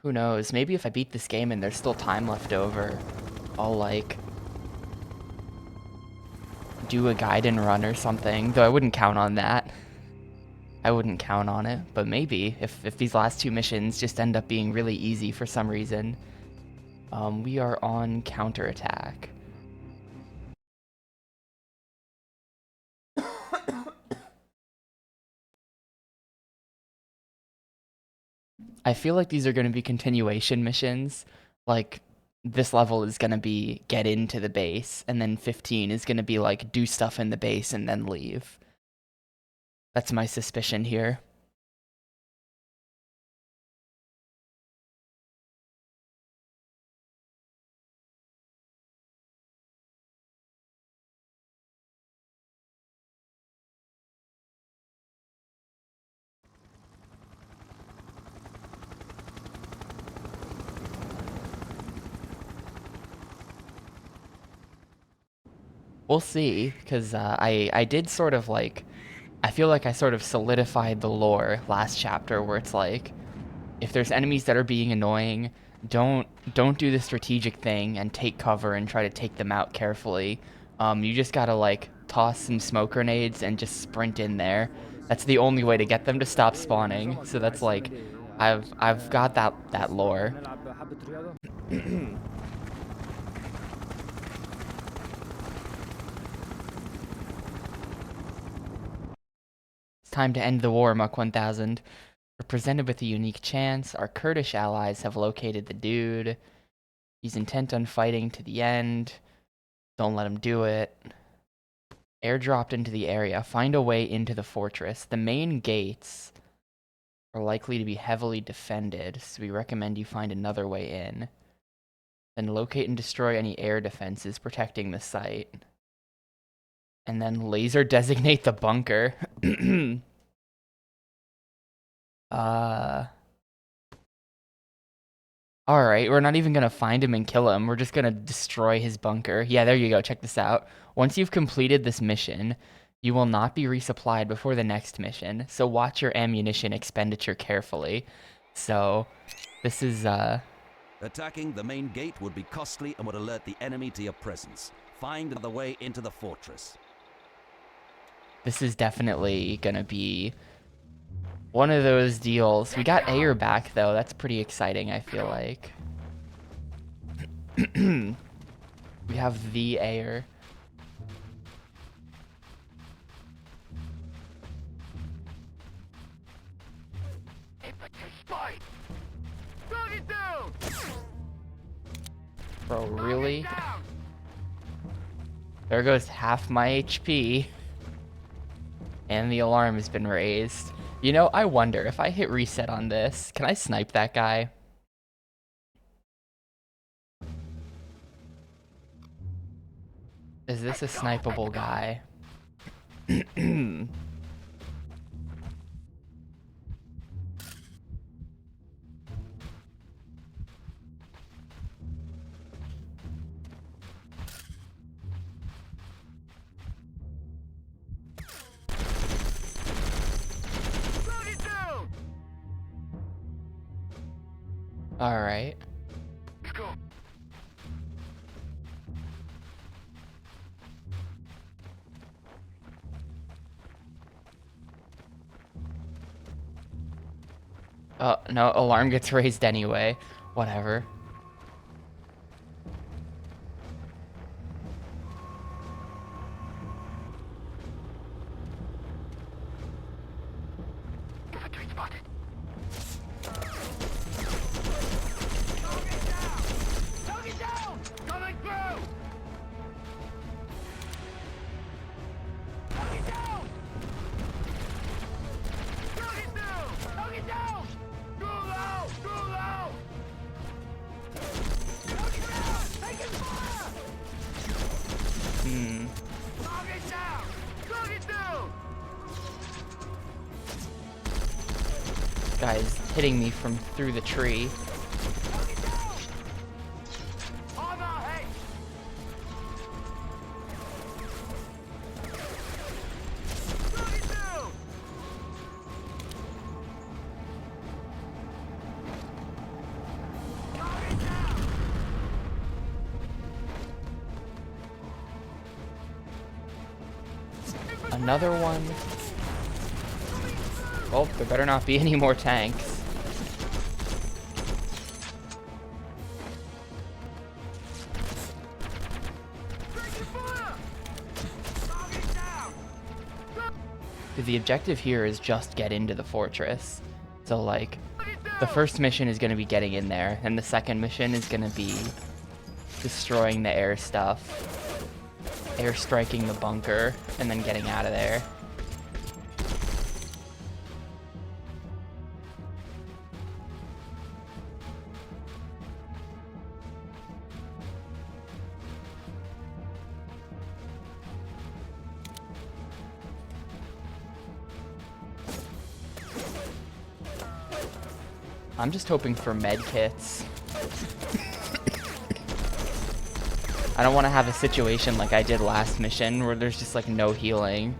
Who knows? Maybe if I beat this game and there's still time left over, I'll like do a Gaiden run or something. Though I wouldn't count on that. I wouldn't count on it, but maybe if these last two missions just end up being really easy for some reason. We are on counterattack. I feel like these are going to be continuation missions. Like, this level is going to be get into the base, and then 15 is going to be like do stuff in the base and then leave. That's my suspicion here. We'll see, because I did sort of like, I feel like I sort of solidified the lore last chapter where it's like, if there's enemies that are being annoying, don't do the strategic thing and take cover and try to take them out carefully. You just gotta like toss some smoke grenades and just sprint in there. That's the only way to get them to stop spawning. So that's like, I've got that lore. It's time to end the war, Muck 1000. We're presented with a unique chance. Our Kurdish allies have located the dude. He's intent on fighting to the end. Don't let him do it. Airdropped into the area. Find a way into the fortress. The main gates are likely to be heavily defended, so we recommend you find another way in. Then locate and destroy any air defenses protecting the site. And then laser designate the bunker. Alright, we're not even gonna find him and kill him. We're just gonna destroy his bunker. Yeah, there you go. Check this out. Once you've completed this mission, you will not be resupplied before the next mission. So watch your ammunition expenditure carefully. So, this is, Attacking the main gate would be costly and would alert the enemy to your presence. Find another way into the fortress. This is definitely gonna be one of those deals. We got air back, though. That's pretty exciting, I feel like. We have the air. Bro, really? There goes half my HP. And the alarm has been raised. You know, I wonder if I hit reset on this, can I snipe that guy? Is this a snipeable guy? All right. Let's go. Oh, no, alarm gets raised anyway. Whatever. Infantry spotted. Target down! Coming through! Target down! Target through! Target down! Too low! Too low! Target down! Taking fire! Target down! Target through! Guy's hitting me from through the tree. Target down! On our head! Target through! Another one. Oh, there better not be any more tanks. The objective here is just get into the fortress. So like, the first mission is going to be getting in there, and the second mission is going to be destroying the air stuff, air striking the bunker, and then getting out of there. I'm just hoping for med kits. I don't want to have a situation like I did last mission where there's just like no healing.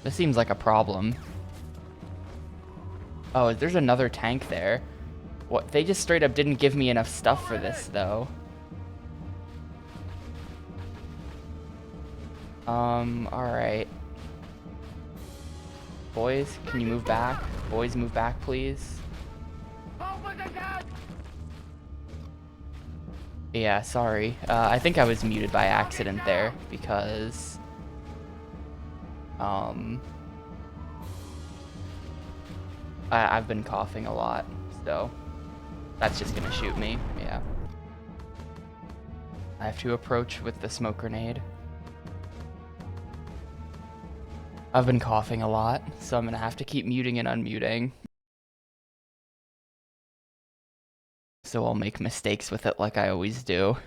This seems like a problem. Oh, there's another tank there. What? They just straight up didn't give me enough stuff for this, though. Alright. Boys, can you move back? Boys, move back, please. Yeah, sorry. I think I was muted by accident there, because... I've been coughing a lot, so that's just gonna shoot me, yeah. I have to approach with the smoke grenade. I've been coughing a lot, so I'm gonna have to keep muting and unmuting. So I'll make mistakes with it like I always do.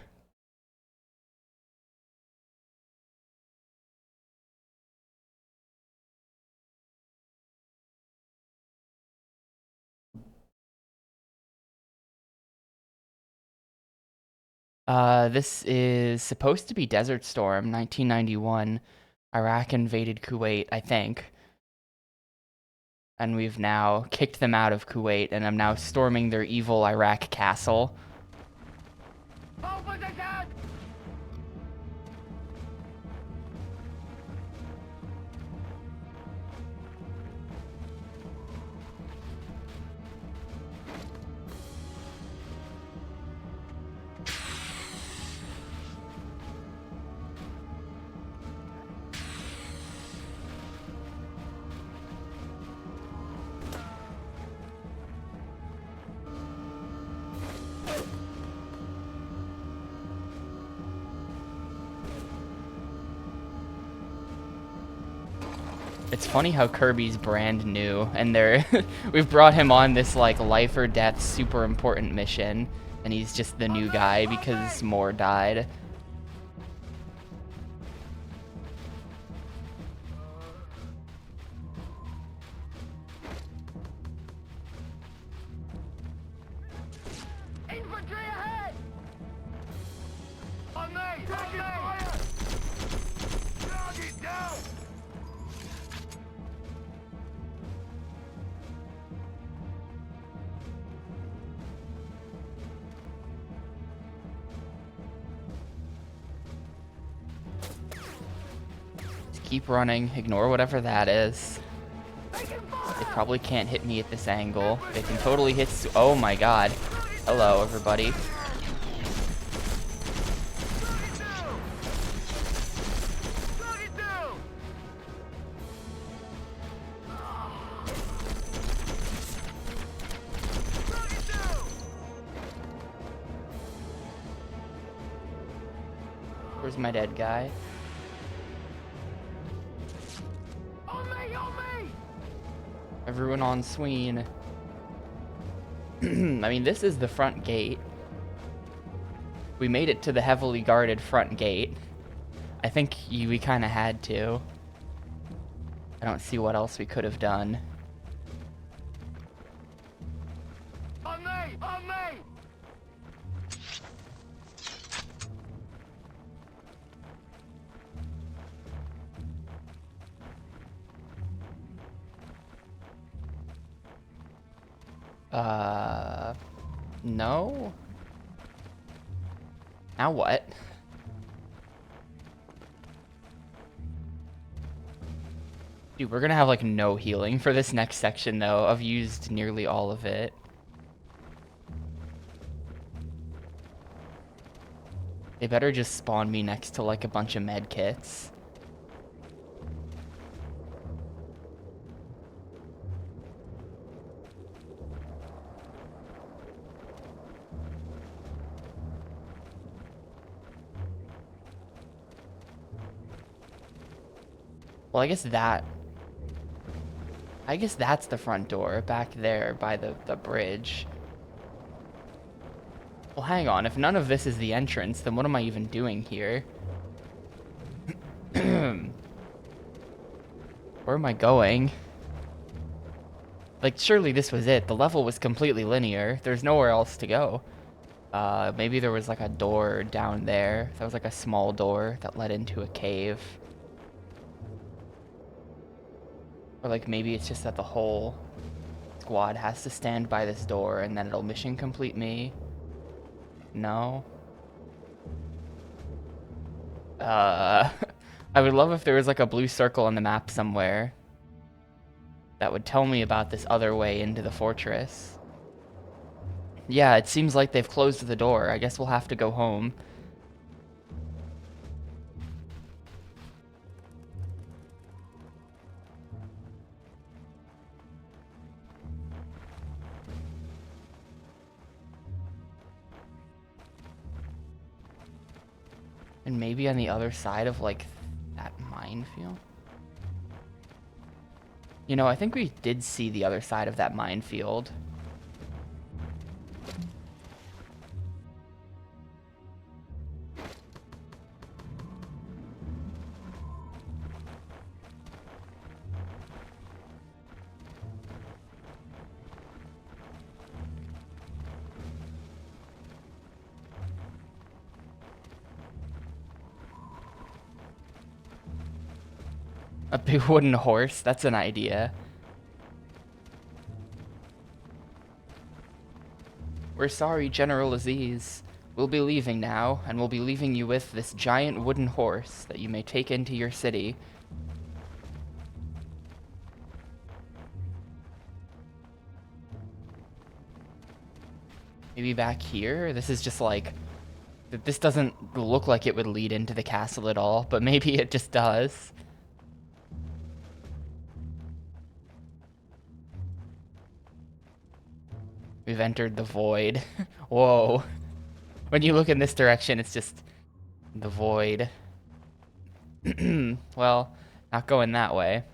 This is supposed to be Desert Storm, 1991. Iraq invaded Kuwait, I think. And we've now kicked them out of Kuwait, and I'm now storming their evil Iraq castle. Hold position! It's funny how Kirby's brand new, and we've brought him on this like life or death super important mission, and he's just the new guy because more died. Infantry ahead! On me! Taking fire! Target down! Just keep running, ignore whatever that is. Taking They fire! probably can't hit me at this angle. They can totally hit. Oh my god. Hello, everybody. Target down! Target down! Target down! Where's my dead guy? On me! On me! Everyone on Sween. I mean, this is the front gate. We made it to the heavily guarded front gate. I think we kind of had to. I don't see what else we could have done. On me! On me! No? Now what? Dude, we're gonna have like no healing for this next section though. I've used nearly all of it. They better just spawn me next to like a bunch of med kits. Well, I guess that's the front door back there by the bridge. Well, hang on. If none of this is the entrance, then what am I even doing here? Where am I going? Like, surely this was it. The level was completely linear. There's nowhere else to go. Maybe there was like a door down there. That was like a small door that led into a cave. Or like maybe it's just that the whole squad has to stand by this door and then it'll mission complete me. No. I would love if there was like a blue circle on the map somewhere that would tell me about this other way into the fortress. Yeah, it seems like they've closed the door. I guess we'll have to go home. And maybe on the other side of like that minefield. You know, I think we did see the other side of that minefield. A big wooden horse, that's an idea. We're sorry, General Aziz. We'll be leaving now, and we'll be leaving you with this giant wooden horse that you may take into your city. Maybe back here? This is just like... This doesn't look like it would lead into the castle at all, but maybe it just does. We've entered the void. Whoa. When you look in this direction, it's just the void. Well, not going that way.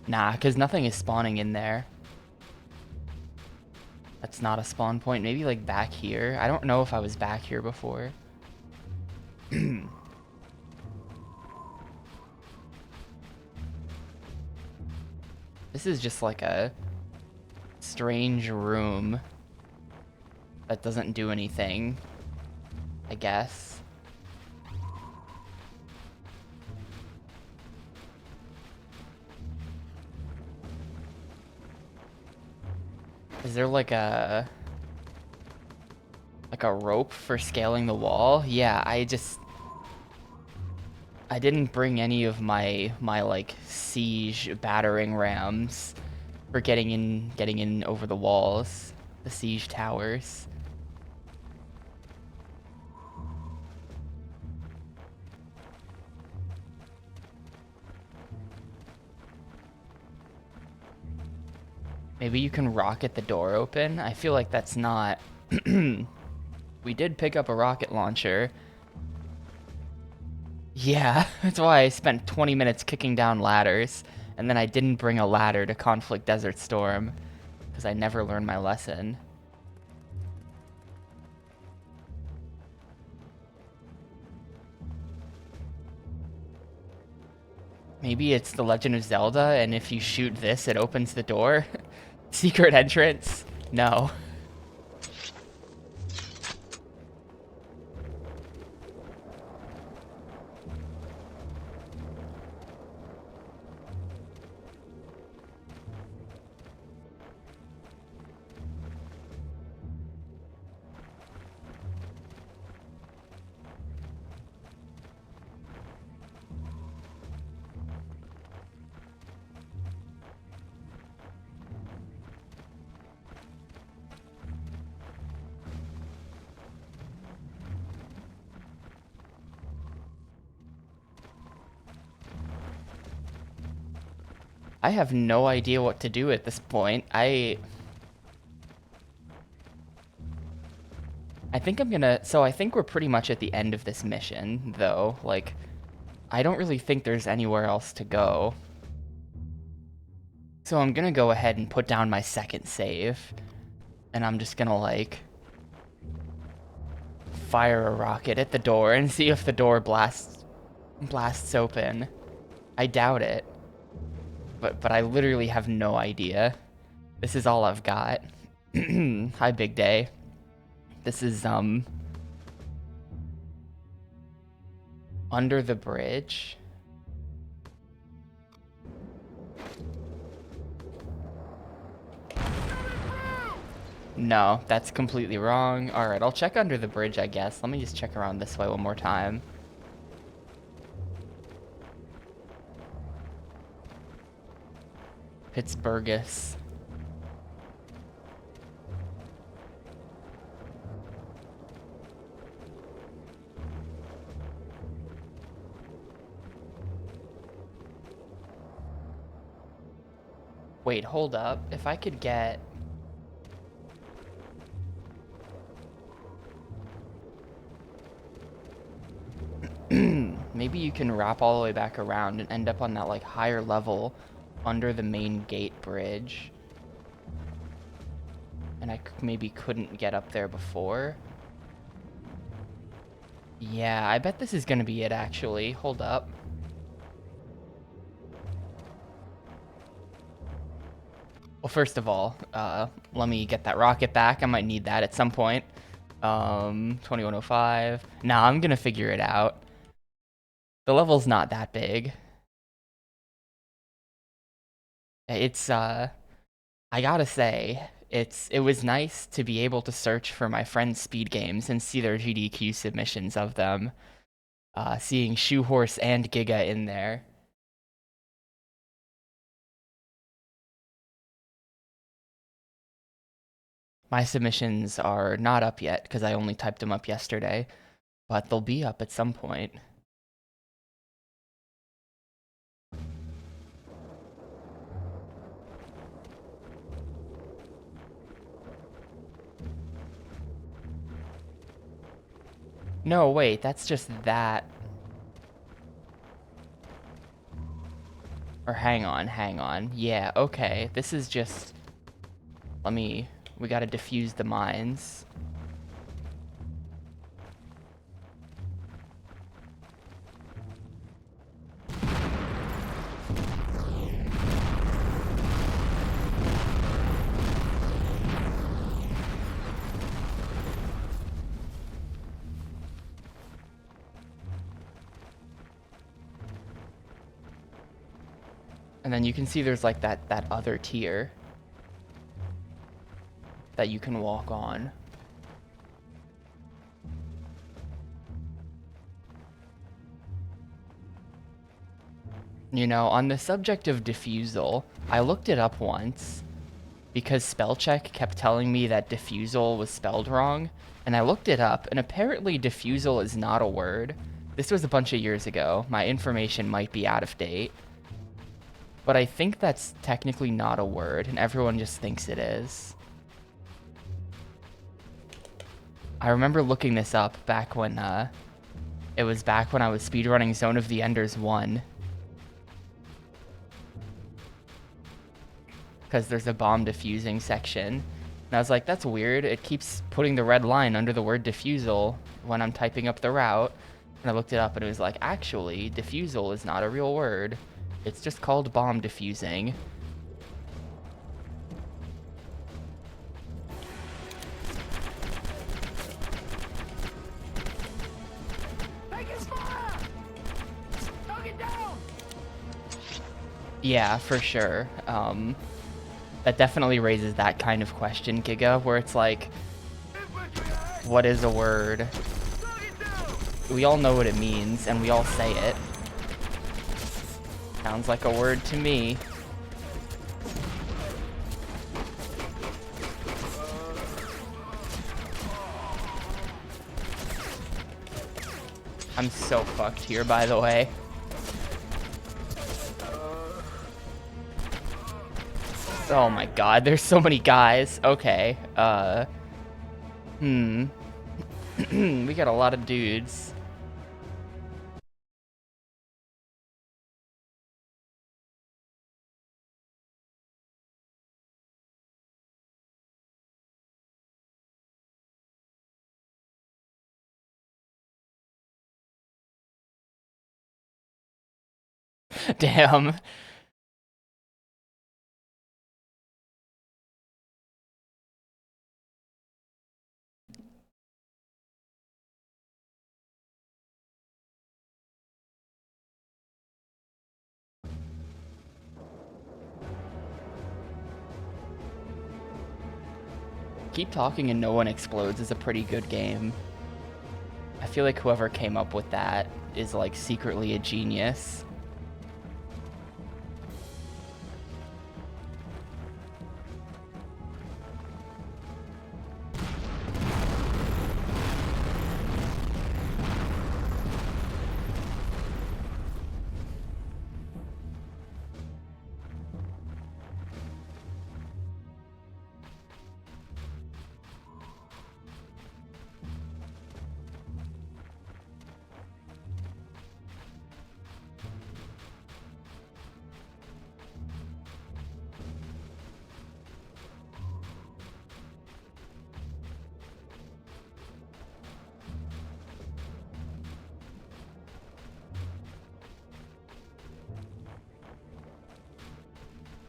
Nah, because nothing is spawning in there. That's not a spawn point. Maybe like back here. I don't know if I was back here before. This is just like a strange room that doesn't do anything, I guess. Is there like a rope for scaling the wall? Yeah, I didn't bring any of my like siege battering rams for getting in over the walls, the siege towers. Maybe you can rocket the door open? I feel like that's not... We did pick up a rocket launcher. Yeah, that's why I spent 20 minutes kicking down ladders, and then I didn't bring a ladder to Conflict Desert Storm, because I never learned my lesson. Maybe it's The Legend of Zelda, and if you shoot this, it opens the door? Secret entrance? No. I have no idea what to do at this point. I think I'm gonna... So I think we're pretty much at the end of this mission, though. Like, I don't really think there's anywhere else to go. So I'm gonna go ahead and put down my second save. And I'm just gonna, like, fire a rocket at the door and see if the door blasts open. I doubt it. But I literally have no idea. This is all I've got. Hi, Big Day. This is, under the bridge. No, that's completely wrong. Alright, I'll check under the bridge, I guess. Let me just check around this way one more time. Pittsburghus. Wait, hold up. If I could get... maybe you can wrap all the way back around and end up on that like higher level under the main gate bridge. And I maybe couldn't get up there before. Yeah, I bet this is gonna be it actually. Hold up. Well, first of all, let me get that rocket back. I might need that at some point. 2105. Nah, I'm gonna figure it out. The level's not that big. It's, I gotta say, it was nice to be able to search for my friends' speed games and see their GDQ submissions of them. Seeing Shoehorse and Giga in there. My submissions are not up yet because I only typed them up yesterday, but they'll be up at some point. No, wait, that's just that. Or hang on. Yeah, okay, this is just... we gotta defuse the mines. And then you can see there's like that other tier that you can walk on. You know, on the subject of diffusal, I looked it up once because spellcheck kept telling me that diffusal was spelled wrong, and I looked it up, and apparently diffusal is not a word. This was a bunch of years ago. My information might be out of date. But I think that's technically not a word, and everyone just thinks it is. I remember looking this up back when, it was back when I was speedrunning Zone of the Enders 1. Because there's a bomb defusing section. And I was like, that's weird. It keeps putting the red line under the word diffusal when I'm typing up the route. And I looked it up and it was like, actually, diffusal is not a real word. It's just called bomb defusing. Take his fire! Knock it down! Yeah, for sure. That definitely raises that kind of question, Giga, where it's like, Infantry ahead! what is a word? Knock it down! We all know what it means, and we all say it. Sounds like a word to me. I'm so fucked here, by the way. Oh my god, there's so many guys. Okay, we got a lot of dudes. Damn. Keep Talking and No One Explodes is a pretty good game. I feel like whoever came up with that is like secretly a genius.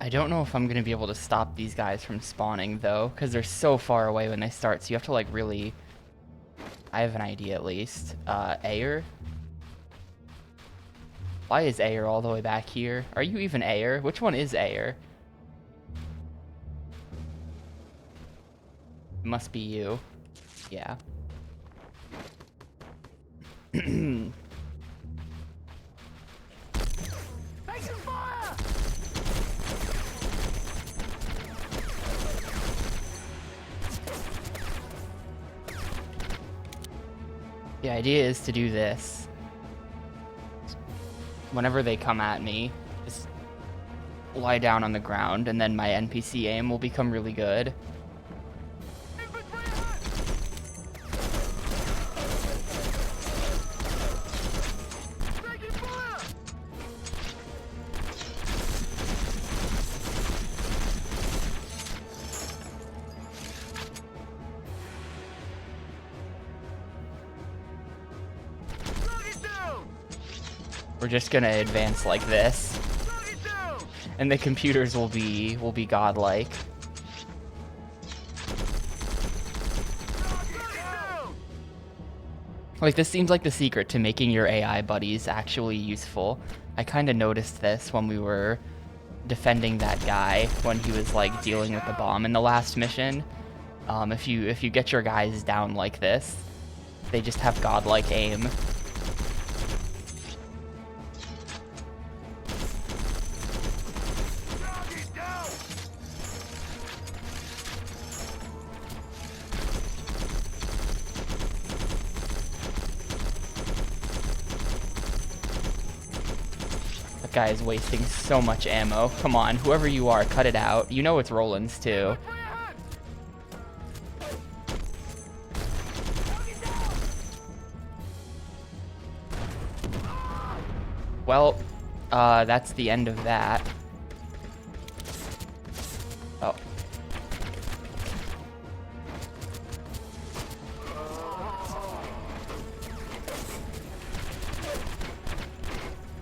I don't know if I'm gonna be able to stop these guys from spawning though, because they're so far away when they start, so you have to like really... I have an idea at least. Ayer? Why is Ayer all the way back here? Are you even Ayer? Which one is Ayer? It must be you. Yeah. Taking fire! The idea is to do this. Whenever they come at me, just lie down on the ground, and then my NPC aim will become really good. Infantry ahead! Taking fire! Target down! We're just gonna advance like this, Target down! and the computers will be godlike. Target down! Like, this seems like the secret to making your AI buddies actually useful. I kind of noticed this when we were defending that guy when he was like dealing with the bomb in the last mission. If you get your guys down like this, they just have godlike aim. Target down! That guy is wasting so much ammo. Come on, whoever you are, cut it out. You know it's Roland's too. Infantry ahead! Target down! Well, that's the end of that. Oh.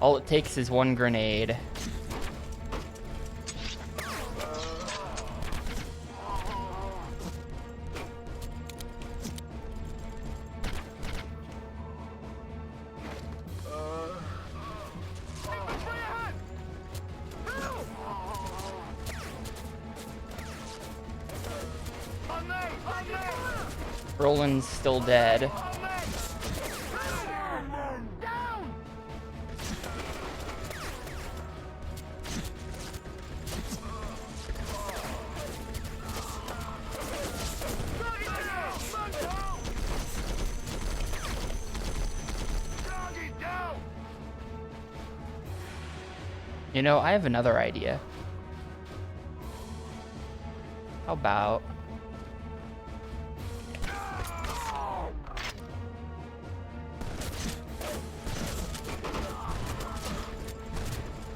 All it takes is one grenade. Infantry ahead! Help! On me! On me! Roland's still dead. On me! Down! Target down! Target down! You know, I have another idea. How about...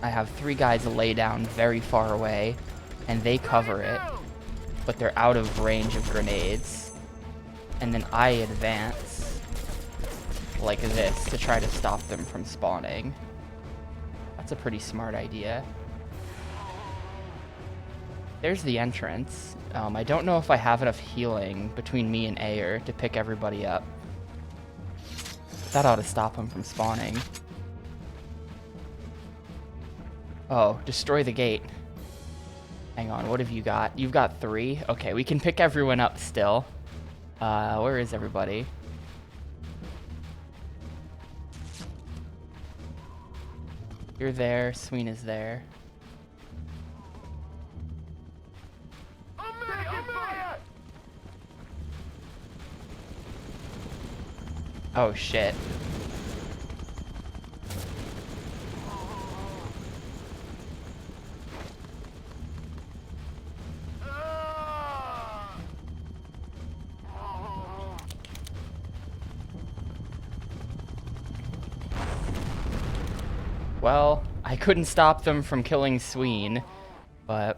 I have 3 guys lay down very far away, and they cover it, but they're out of range of grenades. And then I advance like this to try to stop them from spawning. That's a pretty smart idea. There's the entrance. I don't know if I have enough healing between me and Ayer to pick everybody up. That ought to stop them from spawning. Oh, destroy the gate. Hang on, what have you got? You've got 3? Okay, we can pick everyone up still. Where is everybody? You're there, Sween is there. On me! On fire! Oh shit. Well, I couldn't stop them from killing Sween, but...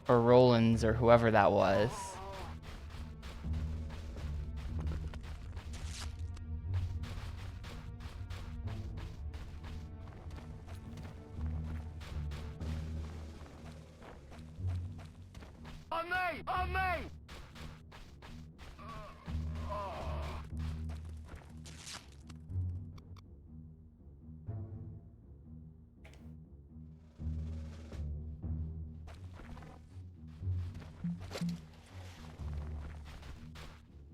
Or Rollins, or whoever that was. On me! On me!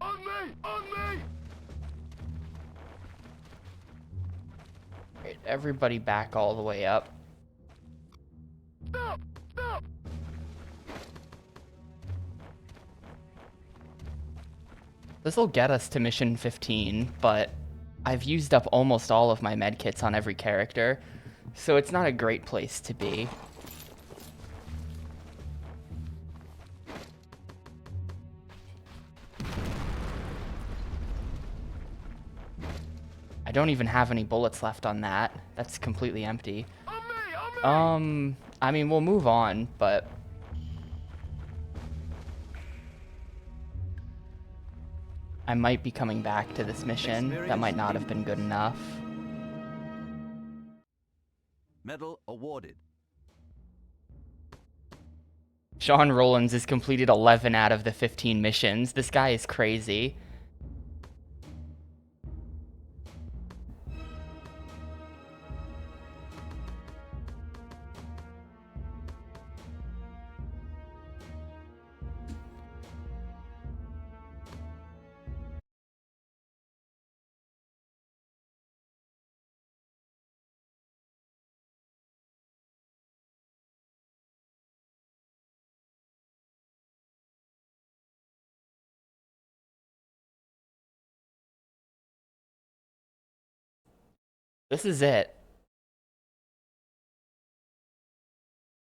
On me! On me! Right, everybody back all the way up. Stop! Stop! This will get us to mission 15, but I've used up almost all of my medkits on every character, so it's not a great place to be. I don't even have any bullets left on that. That's completely empty. On me! On me! I mean, we'll move on, but I might be coming back to this mission. That might not have been good enough. Medal awarded. Sean Rollins has completed 11 out of the 15 missions. This guy is crazy. This is it.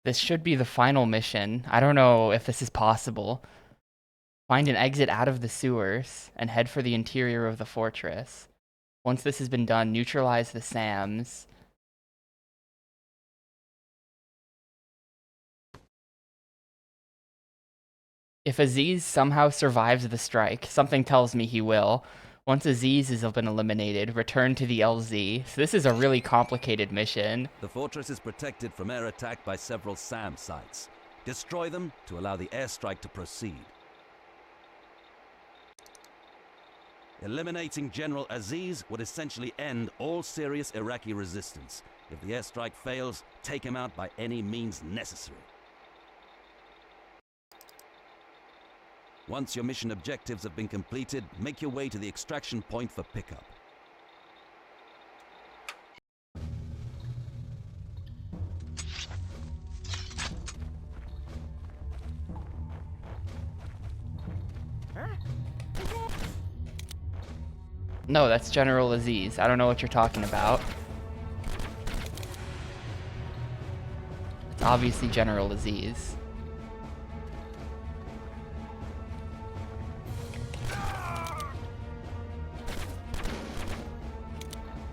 This should be the final mission. I don't know if this is possible. Find an exit out of the sewers and head for the interior of the fortress. Once this has been done, neutralize the SAMs. If Aziz somehow survives the strike, something tells me he will. Once Aziz has been eliminated, return to the LZ. So this is a really complicated mission. The fortress is protected from air attack by several SAM sites. Destroy them to allow the airstrike to proceed. Eliminating General Aziz would essentially end all serious Iraqi resistance. If the airstrike fails, take him out by any means necessary. Once your mission objectives have been completed, make your way to the extraction point for pickup. No, that's General Aziz. I don't know what you're talking about. It's obviously General Aziz.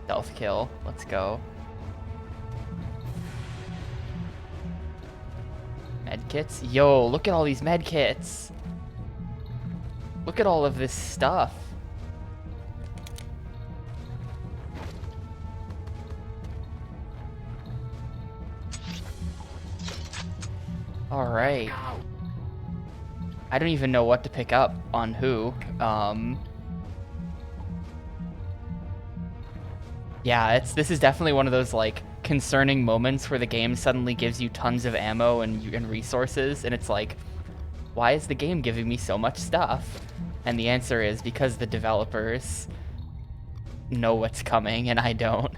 Stealth kill. Let's go. Medkits? Yo, look at all these medkits. Look at all of this stuff. Alright. I don't even know what to pick up on who. Yeah, this is definitely one of those like concerning moments where the game suddenly gives you tons of ammo and resources, and it's like, why is the game giving me so much stuff? And the answer is because the developers know what's coming and I don't.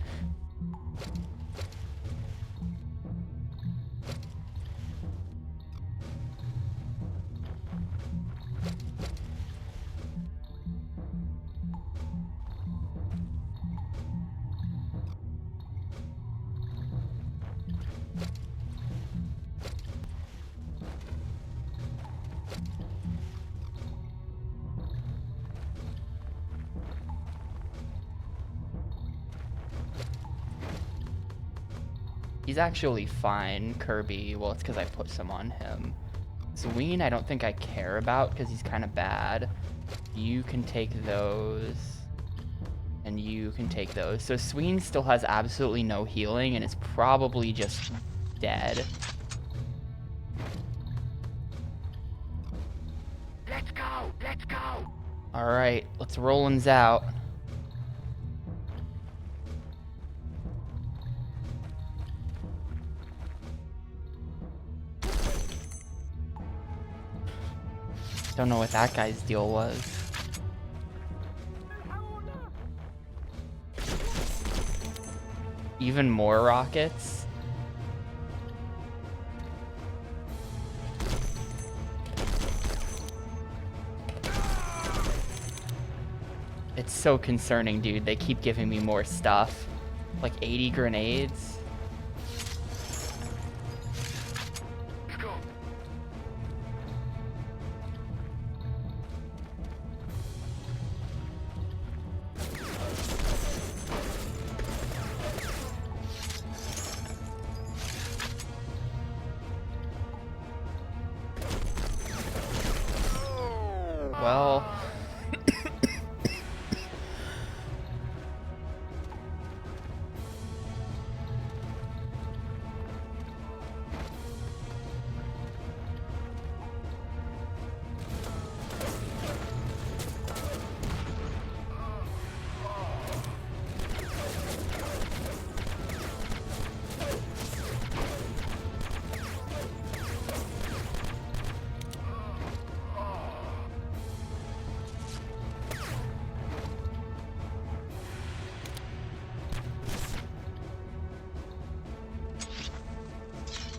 He's actually fine, Kirby. Well, it's because I put some on him. Zween, I don't think I care about because he's kind of bad. You can take those. And you can take those. So Sween still has absolutely no healing and is probably just dead. Alright, let's rollins out. Don't know what that guy's deal was. Even more rockets? It's so concerning, dude. They keep giving me more stuff. Like 80 grenades. Let's go. Well...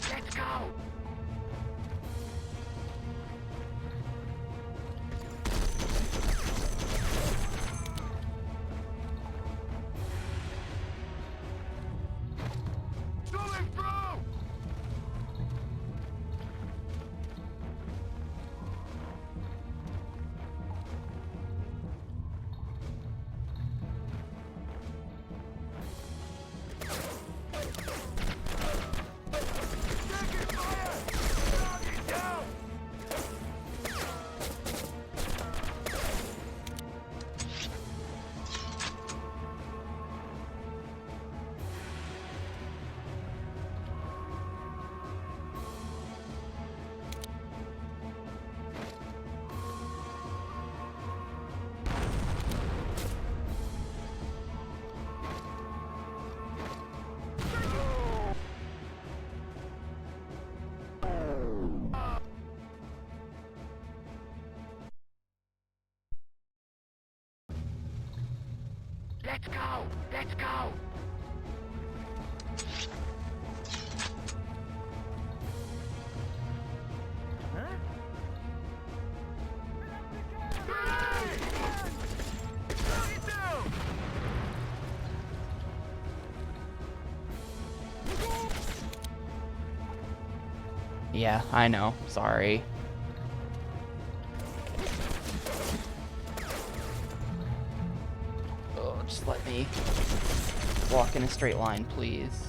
Let's go. Going through. Taking fire. Target down. Let's go. Let's go. Yeah, I know. Sorry. Oh, just let me walk in a straight line, please.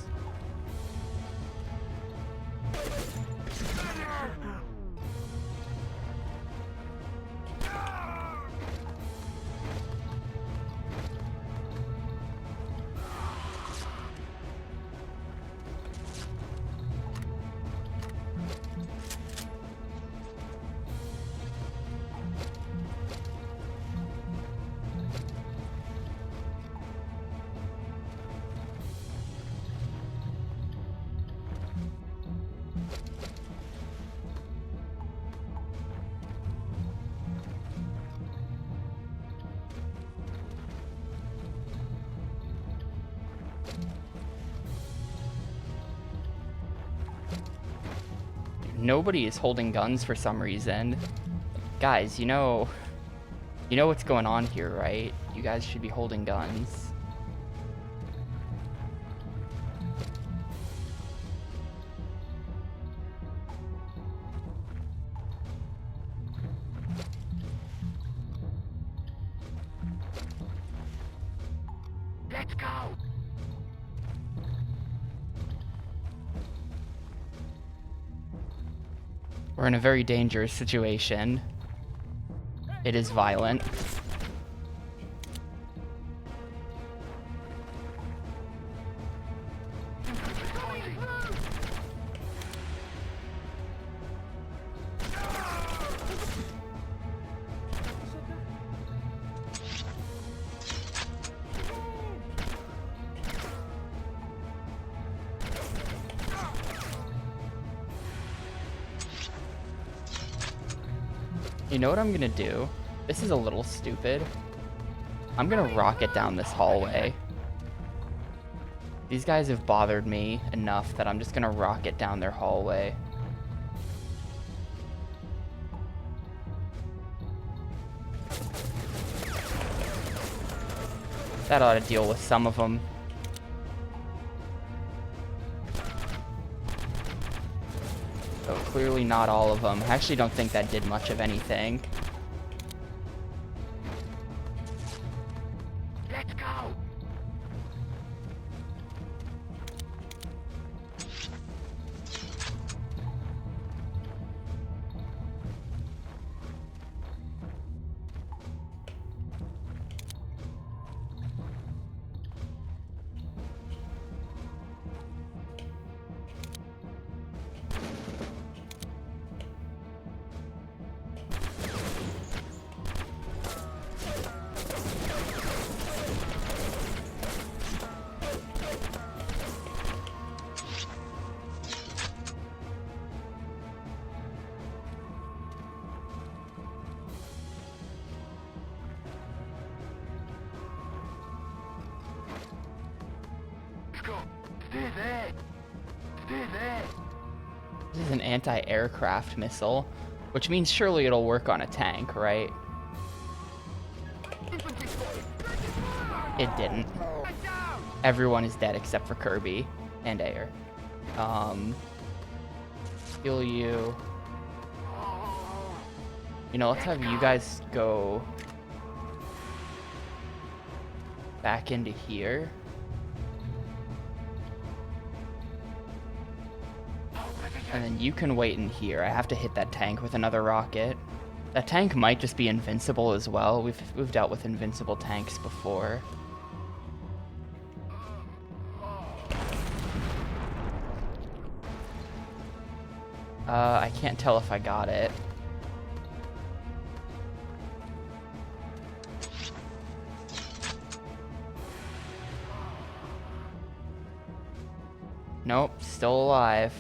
Nobody is holding guns for some reason. Guys, you know what's going on here, right? You guys should be holding guns. Let's go. We're in a very dangerous situation. It is violent. Going through. You know what I'm gonna do? This is a little stupid. I'm gonna rocket down this hallway. These guys have bothered me enough that I'm just gonna rocket down their hallway. That ought to deal with some of them. So clearly not all of them. I actually don't think that did much of anything. Let's go. Let's go. Stay there. Stay there. This is an anti-aircraft missile, which means surely it'll work on a tank, right? Infantry. It didn't. Get down. Everyone is dead except for Kirby and Air. Heal you. You know, let's have you guys go back into here. And then you can wait in here. I have to hit that tank with another rocket. That tank might just be invincible as well. We've dealt with invincible tanks before. I can't tell if I got it. Nope, still alive.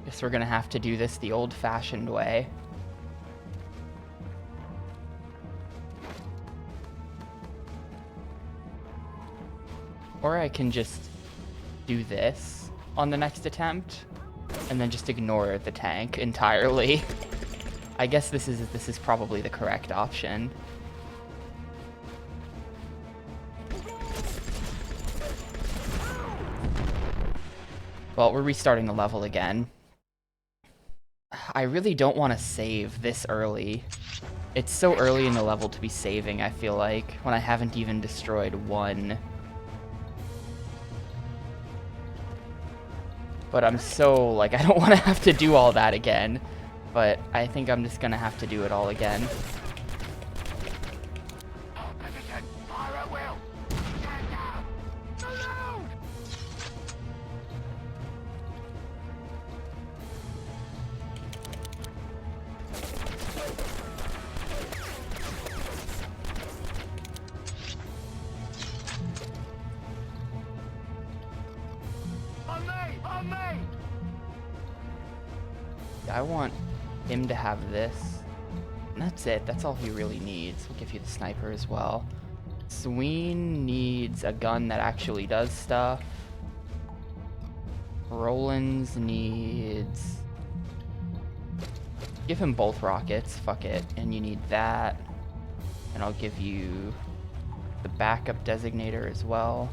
Guess we're gonna have to do this the old-fashioned way. Or I can just do this on the next attempt and then just ignore the tank entirely. I guess this is probably the correct option. Well, we're restarting the level again. I really don't want to save this early. It's so early in the level to be saving, I feel like, when I haven't even destroyed one. But I'm so, like, I don't want to have to do all that again. But I think I'm just gonna have to do it all again. Position. Fire at will. Stand down. Alone. On me. On me. I want him to have this. And that's it. That's all he really needs. We'll give you the sniper as well. Sween needs a gun that actually does stuff. Rollins needs... Give him both rockets. Fuck it. And you need that. And I'll give you the backup designator as well.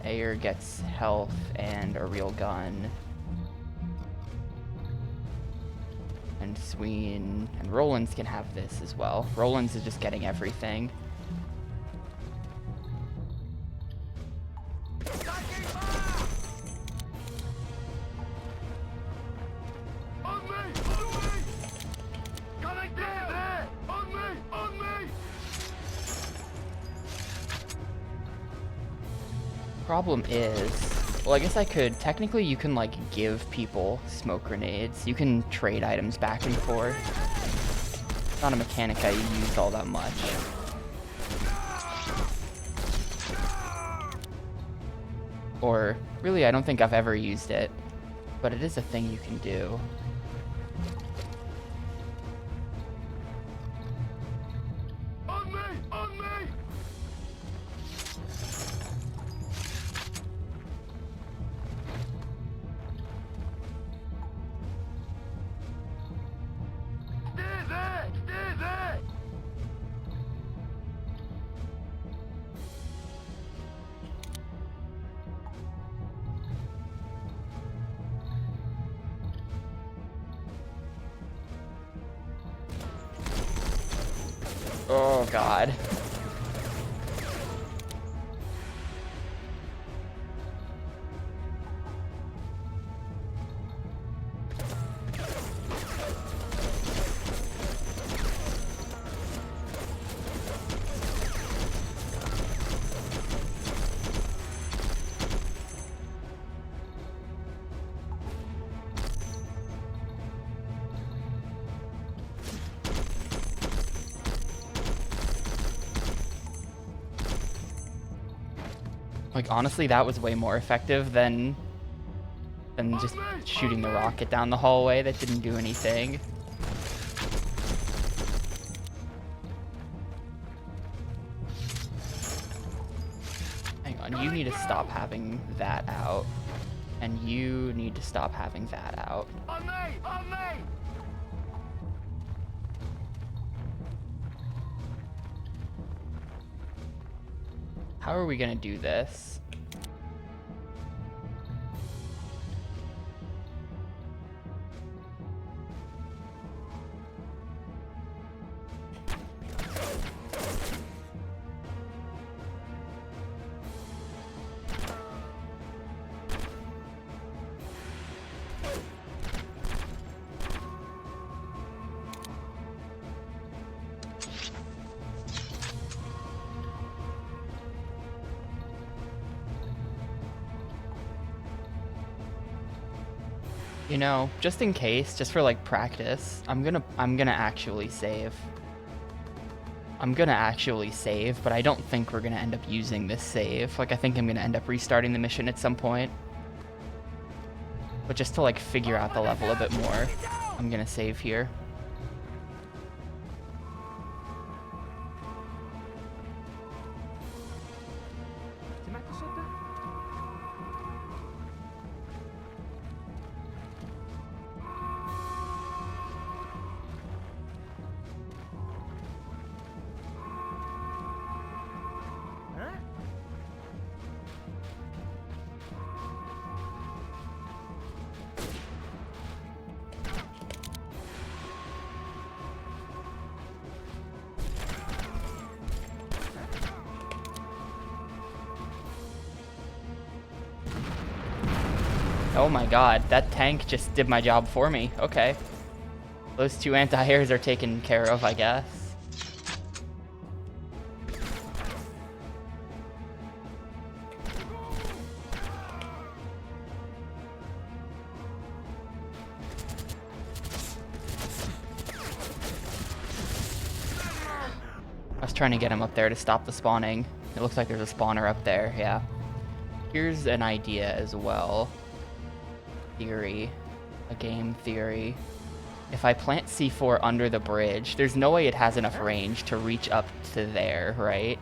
Ayer gets health and a real gun. And Sween and Rollins can have this as well. Rollins is just getting everything. Taking fire. On me. On me. Coming down. There. On me. On me. Problem is, Well, I guess I could. Technically, you can, like, give people smoke grenades. You can trade items back and forth. It's not a mechanic I use all that much. Or, really, I don't think I've ever used it. But it is a thing you can do. On me! On me! Stay there! Stay there! Oh, God. Like, honestly, that was way more effective than just shooting the rocket down the hallway that didn't do anything. Hang on, you need to stop having that out. And you need to stop having that out. On me! On me! How are we gonna do this? You know, just in case, just for like practice, I'm gonna actually save. I'm gonna actually save, but I don't think we're gonna end up using this save. Like, I think I'm gonna end up restarting the mission at some point. But just to like figure out the level a bit more, I'm gonna save here. Oh my god, that tank just did my job for me. Okay. Those two anti-airs are taken care of, I guess. I was trying to get him up there to stop the spawning. It looks like there's a spawner up there, yeah. Here's an idea as well. Theory. A game theory. If I plant C4 under the bridge, there's no way it has enough range to reach up to there, right?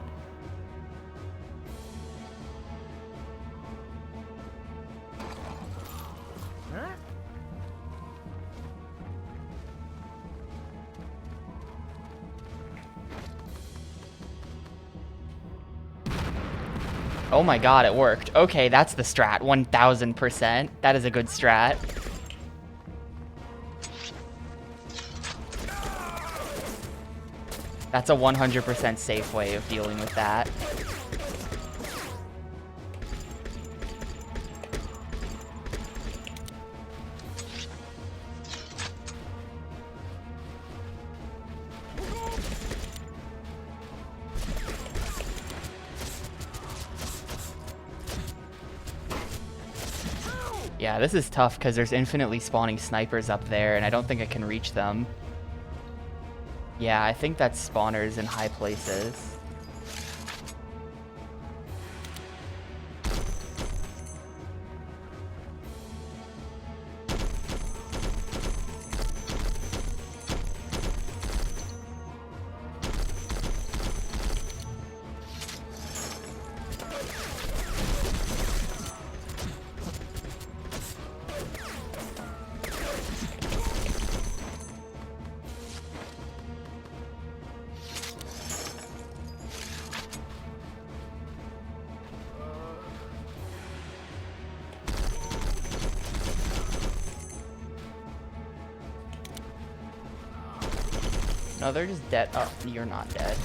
Oh my god, it worked. Okay, that's the strat. 1000%. That is a good strat. That's a 100% safe way of dealing with that. Yeah, this is tough because there's infinitely spawning snipers up there, and I don't think I can reach them. Yeah, I think that's spawners in high places. No, they're just dead. Oh, you're not dead.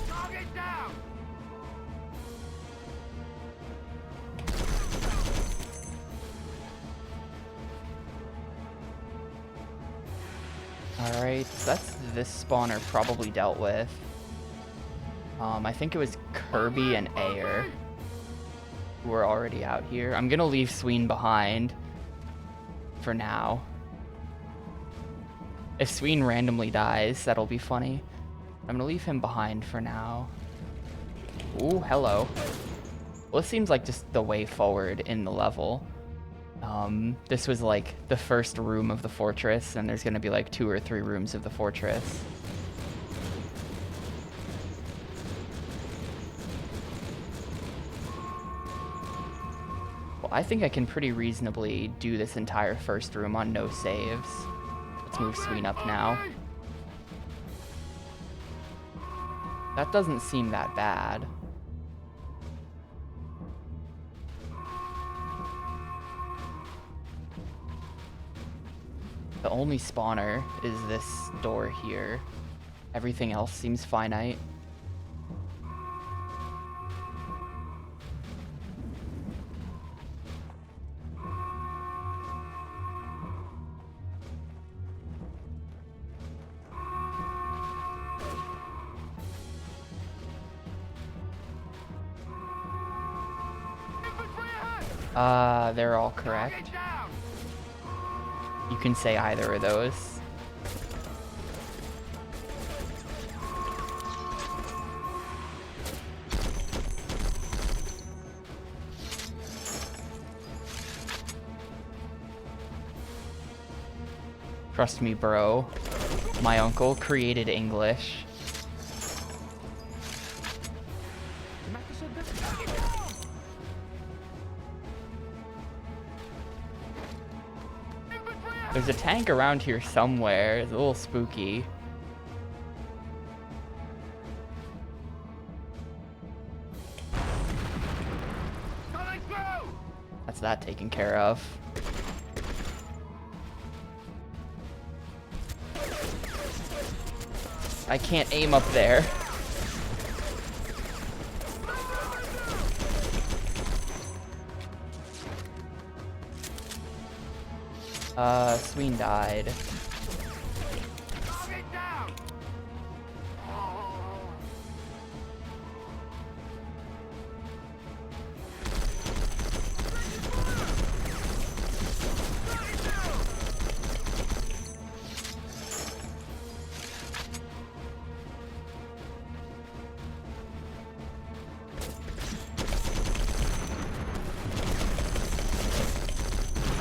Target down! Alright, so that's this spawner probably dealt with. I think it was Kirby and Ayer who are already out here. I'm gonna leave Sween behind for now. If Sween randomly dies, that'll be funny. I'm gonna leave him behind for now. Ooh, hello. Well, this seems like just the way forward in the level. This was like the first room of the fortress, and there's gonna be like 2 or 3 rooms of the fortress. Well, I think I can pretty reasonably do this entire first room on no saves. Let's move Sween up now. That doesn't seem that bad. The only spawner is this door here. Everything else seems finite. They're all correct. You can say either of those. Trust me, bro. My uncle created English. There's a tank around here somewhere. It's a little spooky. That's that taken care of. I can't aim up there. Sween died.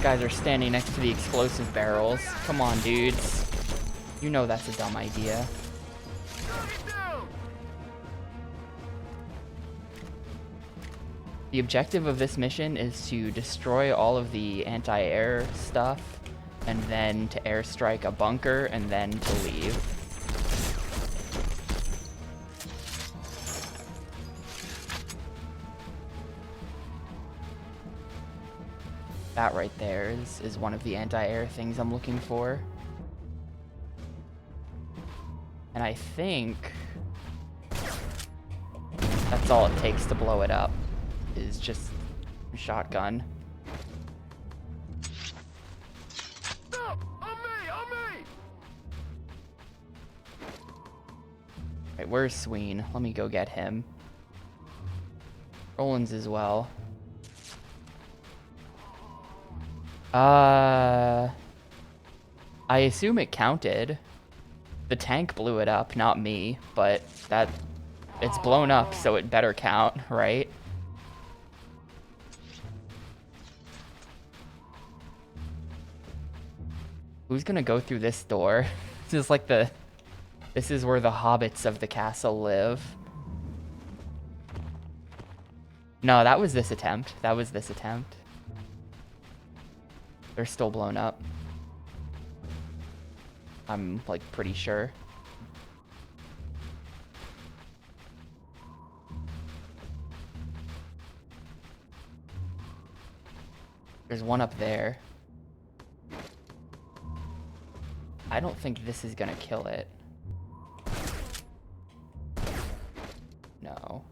Guys are standing next to the explosive barrels. Come on, dudes. You know that's a dumb idea. The objective of this mission is to destroy all of the anti-air stuff, and then to airstrike a bunker, and then to leave. That right there is one of the anti-air things I'm looking for. And I think that's all it takes to blow it up, is just a shotgun. No! On me! On me! Right, where's Sween? Let me go get him. Rollins as well. I assume it counted. The tank blew it up, not me, but that it's blown up, so it better count, right? Who's gonna go through this door? This is like this is where the hobbits of the castle live. No, that was this attempt. That was this attempt. They're still blown up. I'm, like, pretty sure. There's one up there. I don't think this is gonna kill it. No.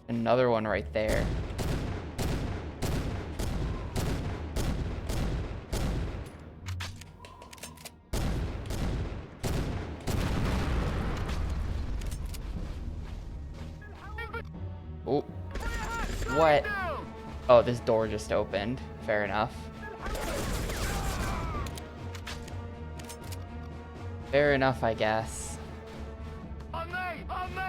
Another one right there. Oh. What? Oh, this door just opened. Fair enough. Fair enough, I guess. On me! On me!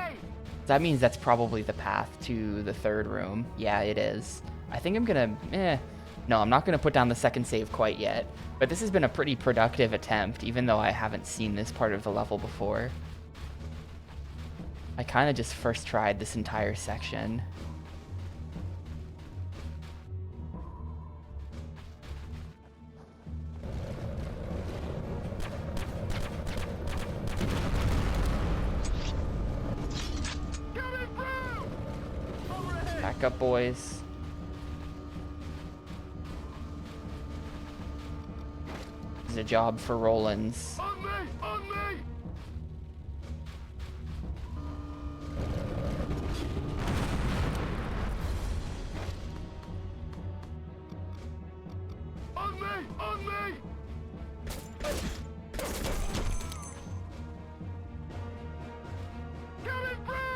That means that's probably the path to the third room. Yeah, it is. I think I'm gonna... No, I'm not gonna put down the second save quite yet. But this has been a pretty productive attempt, even though I haven't seen this part of the level before. I kind of just first tried this entire section. Coming through! Overhead! Back up, boys. This is a job for Rollins. On me! On me! On me! On me! Coming through!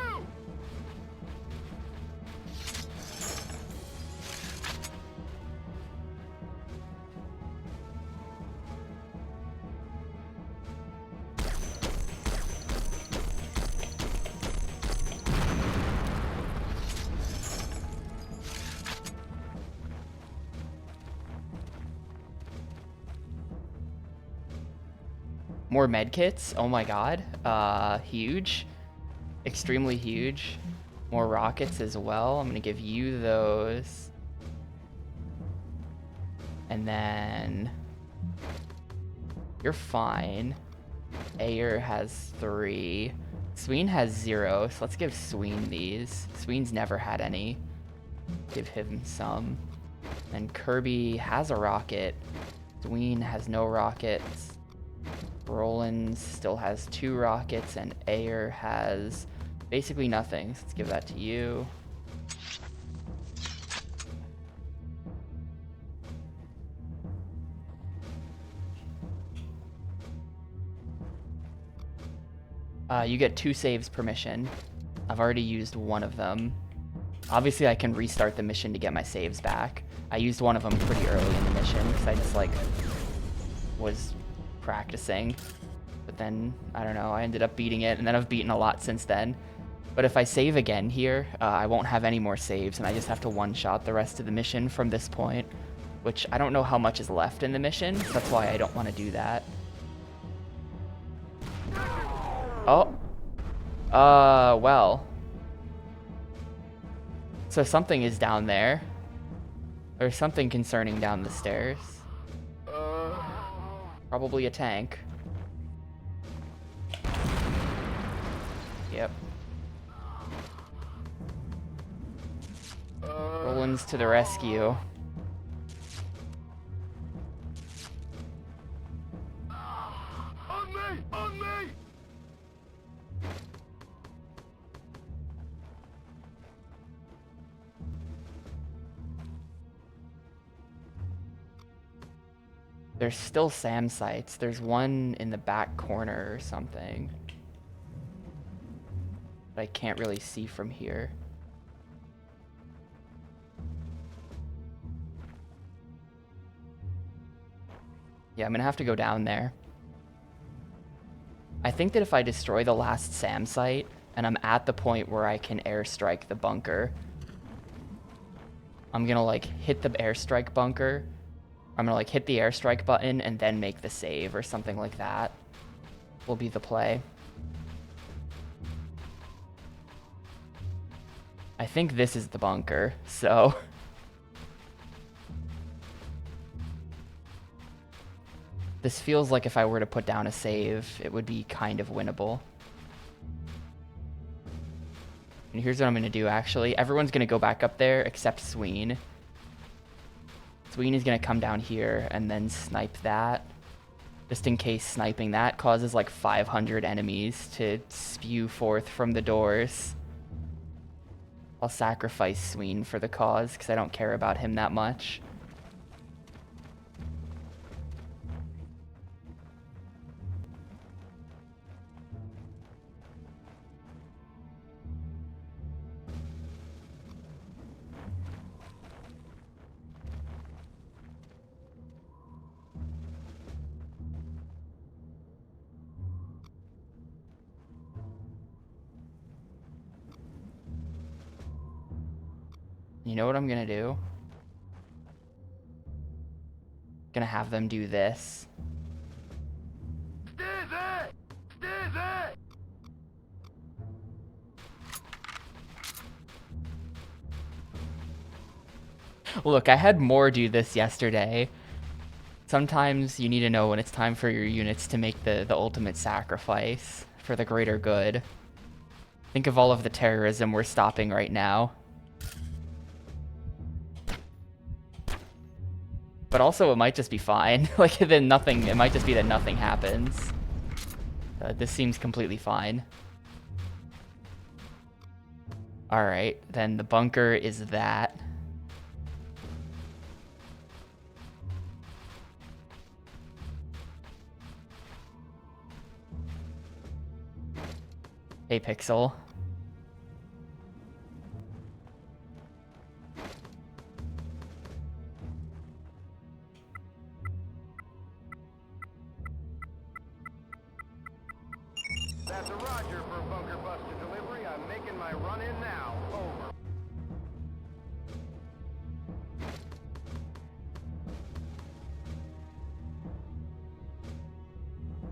More medkits? Oh my god. Huge. Extremely huge. More rockets as well. I'm gonna give you those. And then... You're fine. Ayer has 3. Sween has 0, so let's give Sween these. Sween's never had any. Give him some. And Kirby has a rocket. Sween has no rockets. Rollins still has 2 rockets, and Ayer has basically nothing. So let's give that to you. You get 2 saves per mission. I've already used one of them. Obviously, I can restart the mission to get my saves back. I used one of them pretty early in the mission because I just, like, was practicing. But then, I don't know, I ended up beating it, and then I've beaten a lot since then. But if I save again here, I won't have any more saves, and I just have to one-shot the rest of the mission from this point, which I don't know how much is left in the mission, so that's why I don't want to do that. Oh. Well. So something is down there. There's something concerning down the stairs. Probably a tank. Yep. Rollins to the rescue. On me! On me! There's still SAM sites. There's one in the back corner or something. But I can't really see from here. Yeah, I'm gonna have to go down there. I think that if I destroy the last SAM site, and I'm at the point where I can airstrike the bunker, I'm gonna like hit the airstrike bunker. I'm gonna like hit the airstrike button and then make the save or something like that. Will be the play. I think this is the bunker, so... This feels like if I were to put down a save, it would be kind of winnable. And here's what I'm going to do, actually. Everyone's going to go back up there except Sween. Sween is going to come down here and then snipe that. Just in case sniping that causes like 500 enemies to spew forth from the doors. I'll sacrifice Sween for the cause because I don't care about him that much. You know what I'm gonna do? Gonna have them do this. Stizzy! Stizzy! Look, I had more do this yesterday. Sometimes you need to know when it's time for your units to make the ultimate sacrifice for the greater good. Think of all of the terrorism we're stopping right now. But also, it might just be fine. Like, then nothing, it might just be that nothing happens. This seems completely fine. Alright, then the bunker is that. Hey, Pixel. That's a Roger for bunker buster delivery. I'm making my run in now. Over.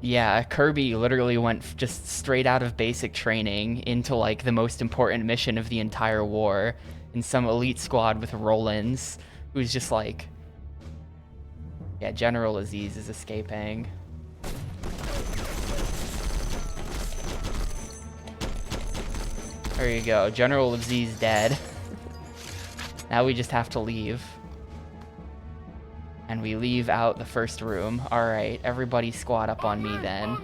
Yeah, Kirby literally went just straight out of basic training into like the most important mission of the entire war in some elite squad with Rollins, who's just like... Yeah, General Aziz is escaping. There you go, General Aziz dead. Now we just have to leave. And we leave out the first room. Alright, everybody squad up on me then.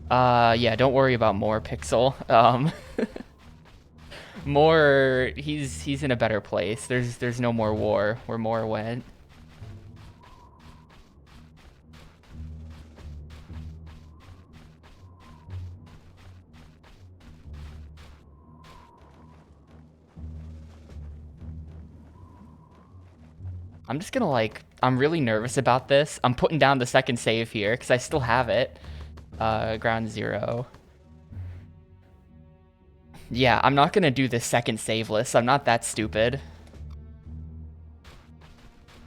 Yeah, don't worry about more, Pixel. More, he's in a better place. There's no more war where more went. I'm just gonna like, I'm really nervous about this. I'm putting down the second save here because I still have it. Ground zero. Yeah, I'm not gonna do this second save list. I'm not that stupid.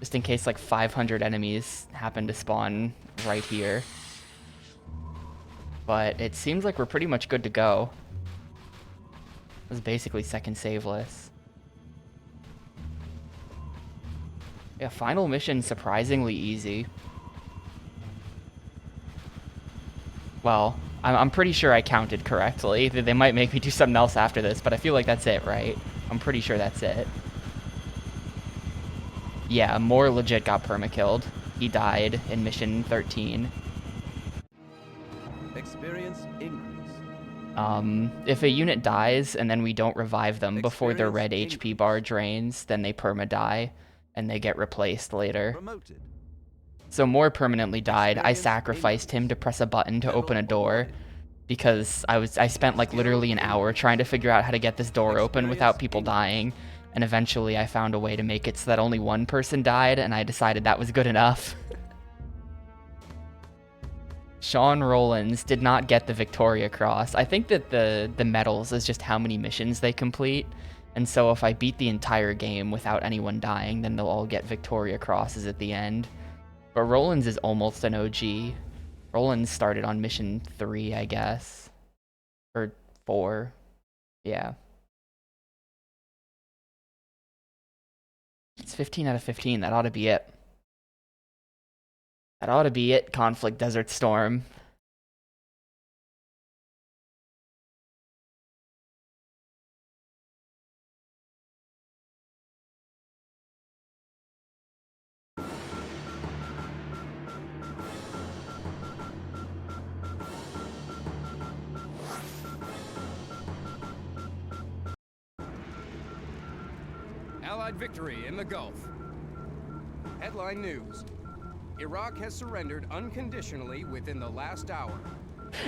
Just in case like 500 enemies happen to spawn right here. But it seems like we're pretty much good to go. This is basically second save list. Yeah, final mission surprisingly easy. Well, I'm pretty sure I counted correctly. They might make me do something else after this, but I feel like that's it, right? I'm pretty sure that's it. Yeah, more legit got perma-killed. he died in mission 13. Experience increase. If a unit dies and then we don't revive them before their red Experience HP bar drains, then they perma-die, and they get replaced later. Promoted. So Moore permanently died. I Experience sacrificed him to press a button to Medal open a door, awarded. because I spent like literally an hour trying to figure out how to get this door open without people dying, and eventually I found a way to make it so that only one person died, and I decided that was good enough. Sean Rollins did not get the Victoria Cross. I think that the medals is just how many missions they complete, and so if I beat the entire game without anyone dying, then they'll all get Victoria Crosses at the end. But Rollins is almost an OG. Rollins started on mission 3, I guess. Or 4. Yeah. It's 15 out of 15. That ought to be it. That ought to be it, Conflict Desert Storm. Allied victory in the Gulf. Headline news. Iraq has surrendered unconditionally within the last hour.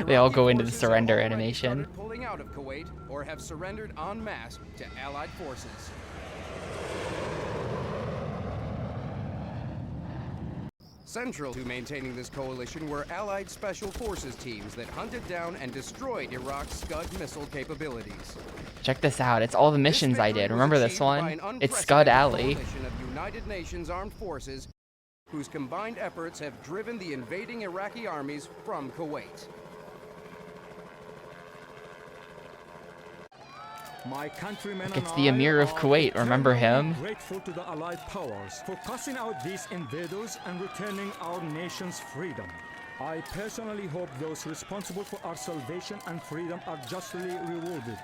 They all go into the Iraqi forces surrender have already animation. started pulling out of Kuwait or have surrendered en masse to Allied forces. Central to maintaining this coalition were Allied Special Forces teams that hunted down and destroyed Iraq's Scud missile capabilities. Check this out. It's all the missions I did. Remember this one? It's Scud Alley. Coalition of United Nations armed forces whose combined efforts have driven the invading Iraqi armies from Kuwait. My countrymen It's and the I Emir of are Kuwait. Remember eternally him? Grateful to the Allied powers for casting out these invaders and returning our nation's freedom. I personally hope those responsible for our salvation and freedom are justly rewarded.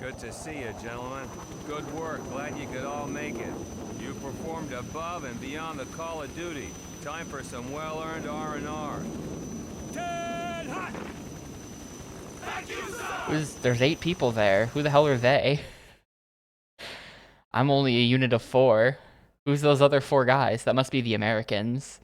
Good to see you, gentlemen. Good work. Glad you could all make it. You performed above and beyond the call of duty. Time for some well-earned R&R. There's 8 people there. Who the hell are they? I'm only a unit of 4. Who's those other 4 guys? That must be the Americans.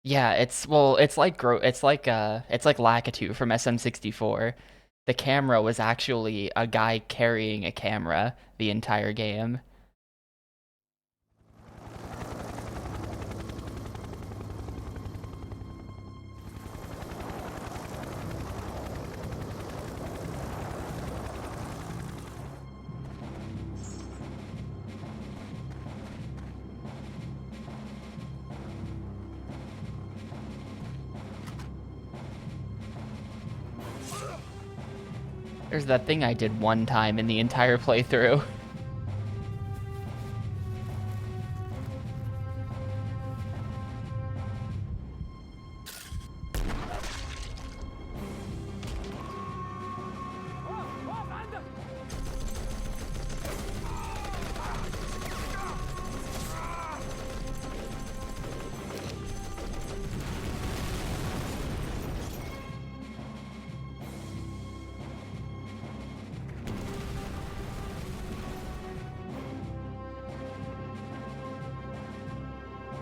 Yeah, it's like Lakitu from SM64. The camera was actually a guy carrying a camera the entire game. There's that thing I did one time in the entire playthrough.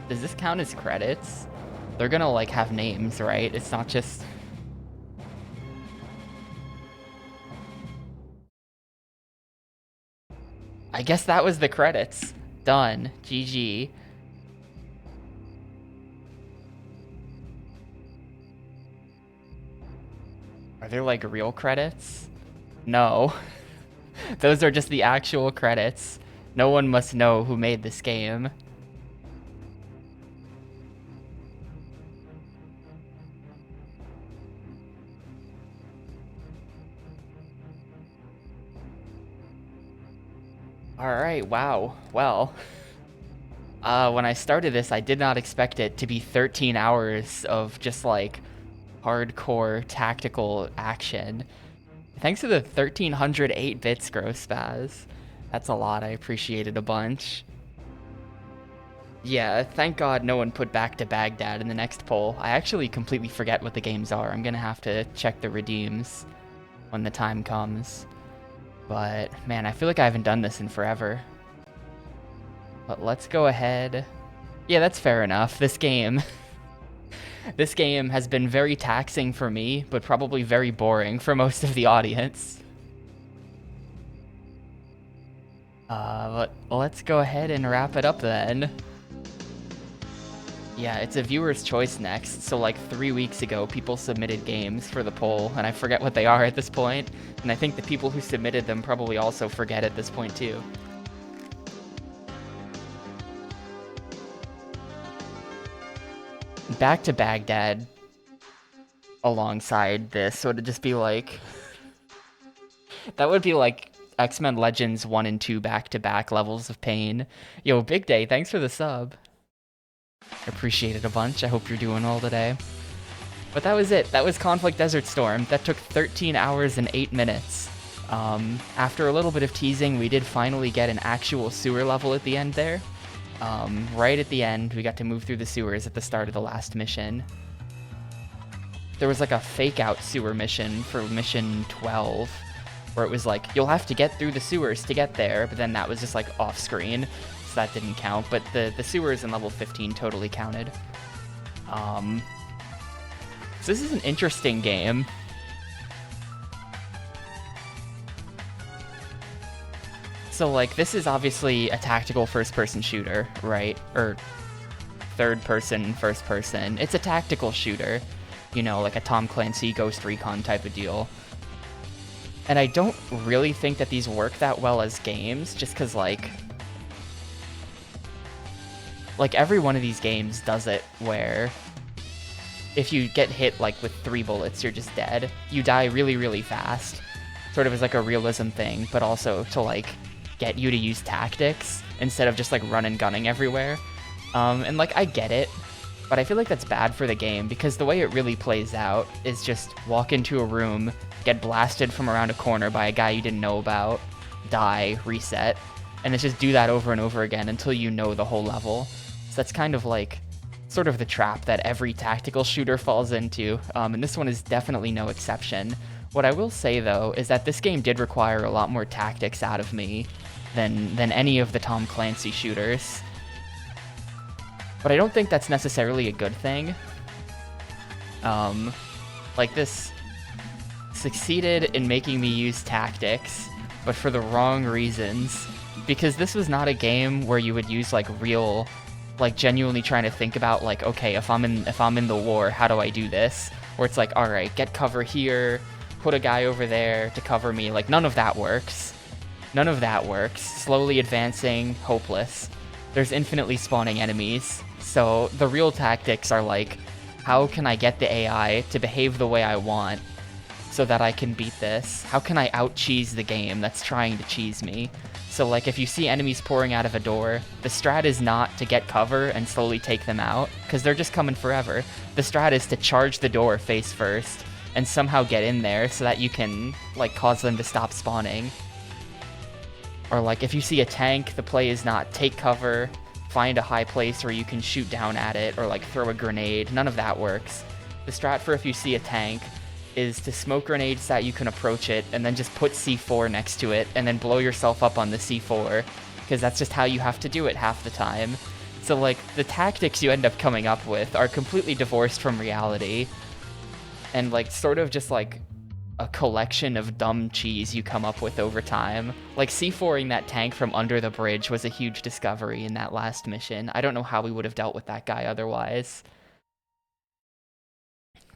Does this count as credits? They're gonna like have names, right? It's not just... I guess that was the credits. Done. GG. Are there like real credits? No. Those are just the actual credits. No one must know who made this game. Alright, wow. Well, when I started this, I did not expect it to be 13 hours of just like hardcore tactical action. Thanks to the 1308 bits, Gross Spaz. That's a lot. I appreciate it a bunch. Yeah, thank God no one put Back to Baghdad in the next poll. I actually completely forget what the games are. I'm gonna have to check the redeems when the time comes. But, man, I feel like I haven't done this in forever. But let's go ahead. Yeah, that's fair enough. This game has been very taxing for me, but probably very boring for most of the audience. But let's go ahead and wrap it up then. Yeah, it's a viewer's choice next, so like 3 weeks ago, people submitted games for the poll, and I forget what they are at this point, and I think the people who submitted them probably also forget at this point too. Back to Baghdad alongside this would just be like... that would be like X-Men Legends 1 and 2 back-to-back levels of pain. Yo, Big Day, thanks for the sub. Appreciate it a bunch. I hope you're doing well today. But that was it. That was Conflict Desert Storm. That took 13 hours and 8 minutes. After a little bit of teasing, we did finally get an actual sewer level at the end there. Right at the end, we got to move through the sewers at the start of the last mission. There was like a fake-out sewer mission for mission 12, where it was like, you'll have to get through the sewers to get there, but then that was just like off-screen. So that didn't count, but the sewers in level 15 totally counted. So this is an interesting game. So like, this is obviously a tactical first-person shooter, right? Or third-person, first-person. It's a tactical shooter, you know, like a Tom Clancy Ghost Recon type of deal. And I don't really think that these work that well as games, just because like every one of these games does it where if you get hit like with 3 bullets, you're just dead. You die really, really fast. Sort of as like a realism thing, but also to like get you to use tactics instead of just like run and gunning everywhere. And like I get it, but I feel like that's bad for the game because the way it really plays out is just walk into a room, get blasted from around a corner by a guy you didn't know about, die, reset, and it's just do that over and over again until you know the whole level. So that's kind of like sort of the trap that every tactical shooter falls into, and this one is definitely no exception. What I will say though is that this game did require a lot more tactics out of me than any of the Tom Clancy shooters. But I don't think that's necessarily a good thing. Like this succeeded in making me use tactics, but for the wrong reasons. Because this was not a game where you would use like real, like genuinely trying to think about like, okay, if I'm in the war, how do I do this? Where it's like, all right, get cover here, put a guy over there to cover me. Like none of that works. None of that works. Slowly advancing, hopeless. There's infinitely spawning enemies. So the real tactics are like, how can I get the AI to behave the way I want so that I can beat this? How can I out-cheese the game that's trying to cheese me? So like if you see enemies pouring out of a door, the strat is not to get cover and slowly take them out, because they're just coming forever. The strat is to charge the door face first and somehow get in there so that you can like cause them to stop spawning. Or like if you see a tank, the play is not take cover, find a high place where you can shoot down at it, or like throw a grenade. None of that works. The strat for if you see a tank is to smoke grenades so that you can approach it, and then just put C4 next to it, and then blow yourself up on the C4, because that's just how you have to do it half the time. So like, the tactics you end up coming up with are completely divorced from reality, and like, sort of just like a collection of dumb cheese you come up with over time. Like, C4ing that tank from under the bridge was a huge discovery in that last mission. I don't know how we would have dealt with that guy otherwise.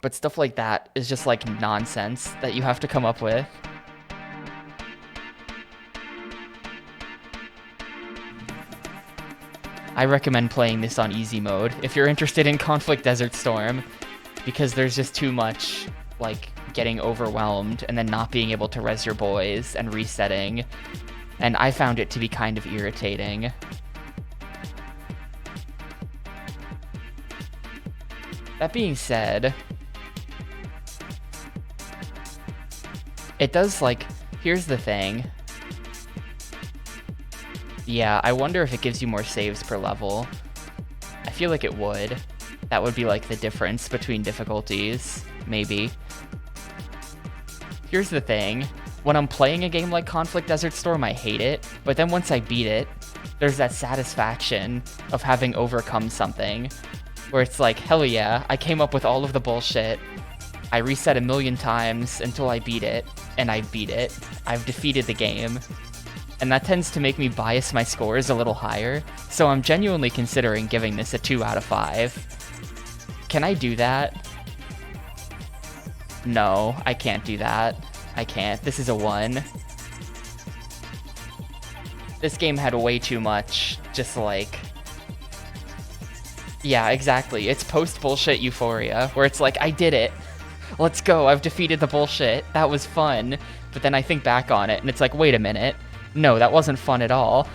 But stuff like that is just like nonsense that you have to come up with. I recommend playing this on easy mode if you're interested in Conflict Desert Storm, because there's just too much like getting overwhelmed and then not being able to res your boys and resetting, and I found it to be kind of irritating. That being said, It does, like, here's the thing. Yeah, I wonder if it gives you more saves per level. I feel like it would. That would be like the difference between difficulties, maybe. Here's the thing. When I'm playing a game like Conflict Desert Storm, I hate it. But then once I beat it, there's that satisfaction of having overcome something. Where it's like, hell yeah, I came up with all of the bullshit. I reset a million times until I beat it, and I beat it. I've defeated the game. And that tends to make me bias my scores a little higher, so I'm genuinely considering giving this a 2 out of 5. Can I do that? No, I can't do that. I can't. This is a 1. This game had way too much, just like... Yeah, exactly. It's post-bullshit euphoria, where it's like, I did it. Let's go, I've defeated the bullshit. That was fun. But then I think back on it, and it's like, wait a minute. No, that wasn't fun at all.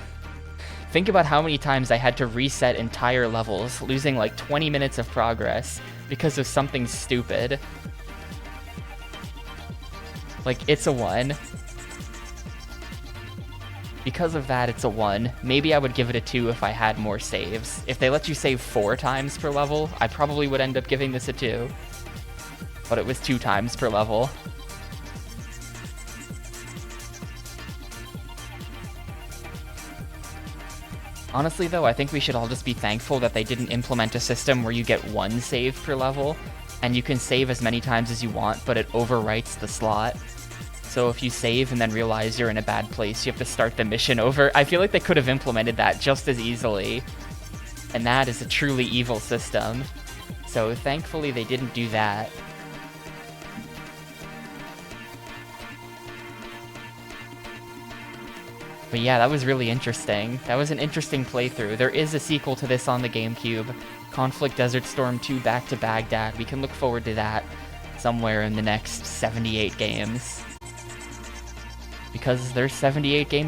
Think about how many times I had to reset entire levels, losing like 20 minutes of progress because of something stupid. Like, it's a 1. Because of that, it's a 1. Maybe I would give it a 2 if I had more saves. If they let you save 4 times per level, I probably would end up giving this a 2. But it was 2 times per level. Honestly though, I think we should all just be thankful that they didn't implement a system where you get 1 save per level, and you can save as many times as you want, but it overwrites the slot. So if you save and then realize you're in a bad place, you have to start the mission over. I feel like they could have implemented that just as easily. And that is a truly evil system. So thankfully they didn't do that. But yeah, that was really interesting. That was an interesting playthrough. There is a sequel to this on the GameCube. Conflict Desert Storm 2 Back to Baghdad. We can look forward to that somewhere in the next 78 games. Because there's 78 games